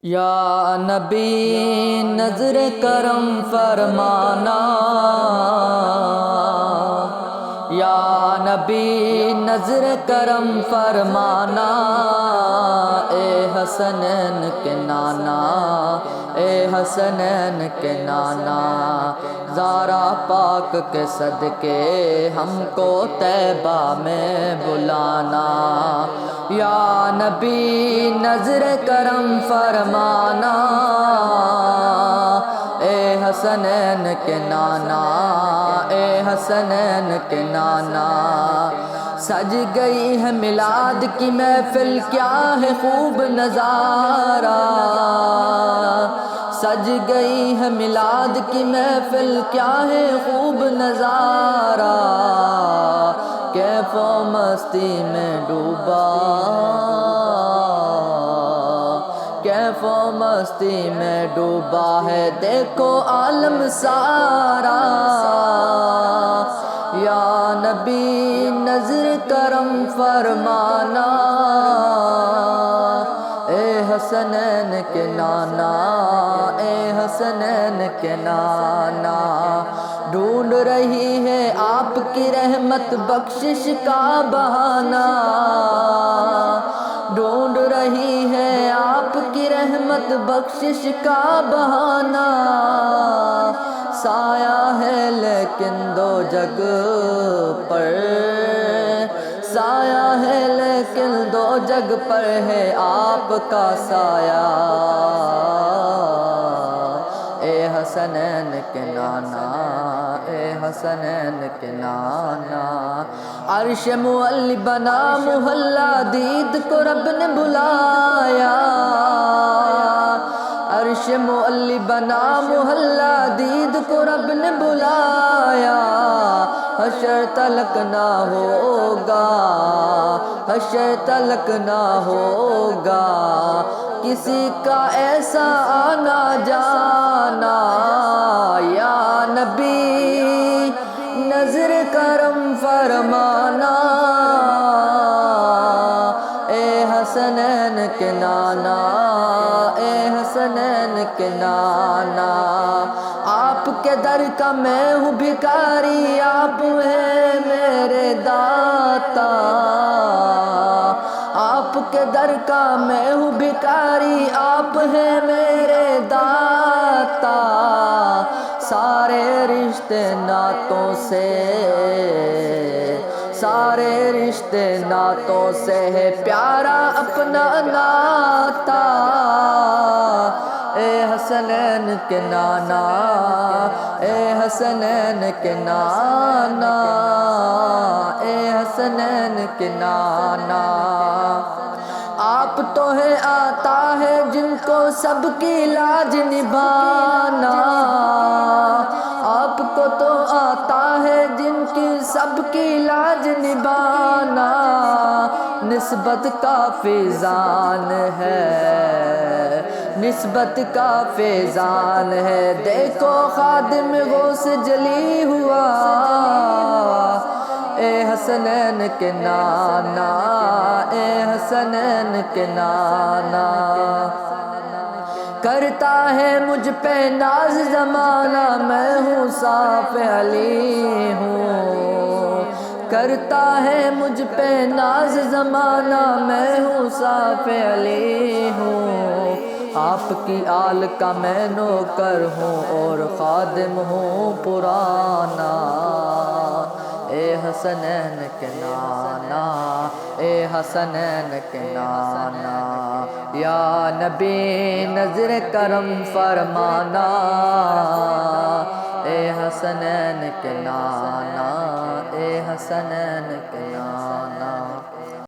یا نبی نظر کرم فرمانا، یا نبی نظر کرم فرمانا، اے حسنین کے نانا، اے حسنین کے نانا، زارا پاک کے صدقے ہم کو طیبہ میں بلانا۔ یا نبی نظر کرم فرمانا، اے حسنین کے نانا، اے حسنین کے نانا، سج گئی ہے میلاد کی محفل، کیا ہے خوب نظارہ، سج گئی ہے میلاد کی محفل، کیا ہے خوب نظارہ، کیف و مستی میں ڈوبا، کیف و مستی میں ڈوبا ہے دیکھو عالم سارا۔ یا نبی نظر کرم فرمانا، اے حسنین کے نانا، اے حسنین کے نانا، ڈھونڈ رہی ہے آپ کی رحمت بخشش کا بہانہ، ڈھونڈ رہی ہے آپ کی رحمت بخشش کا بہانہ، سایہ ہے لیکن دو جگ پر، سایہ ہے لیکن دو جگ پر ہے آپ کا سایہ، اے حسنین کے نانا، اے حسنین کے نانا، عرش معلی بنا محلہ دید کو رب نے بلایا، عرش معلی بنا محلہ دید کو رب نے بلایا، حشر تلک نہ ہوگا، حشر تلک نہ ہوگا کسی کا ایسا آنا جانا۔ یا نبی نظر کرم فرمانا، اے حسنین کے نانا، اے حسنین کے نانا، آپ کے در کا میں ہوں بھکاری، آپ ہیں میرے داتا، آپ کے در کا میں ہوں بھکاری، آپ ہیں میرے داتا، سارے رشتے ناتوں سے، سارے رشتے ناتوں سے ہے پیارا اپنا ناتا، اے حسنین کے نانا، اے حسنین کے نانا، اے حسنین کے نانا، آپ تو ہے آتا ہے جن کو سب کی لاج نبھانا، آپ کو تو آتا ہے جن کی سب کی لاج نبھانا، نسبت کا فیضان ہے، نسبت کا فیضان ہے، دیکھو خادم غوث جلی ہوا، اے حسنین کے نانا، اے حسنین کے نانا، کرتا ہے مجھ پہ ناز زمانہ، میں ہوں صاف علی ہوں، کرتا ہے مجھ پہ ناز زمانہ، میں ہوں صاف علی ہوں، آپ کی آل کا میں نوکر ہوں اور خادم ہوں پرانا، اے حسنین کے نانا، اے حسنین کے نانا، یا نبی نظر کرم فرمانا، اے حسنین کے نانا، اے حسنین کے نانا۔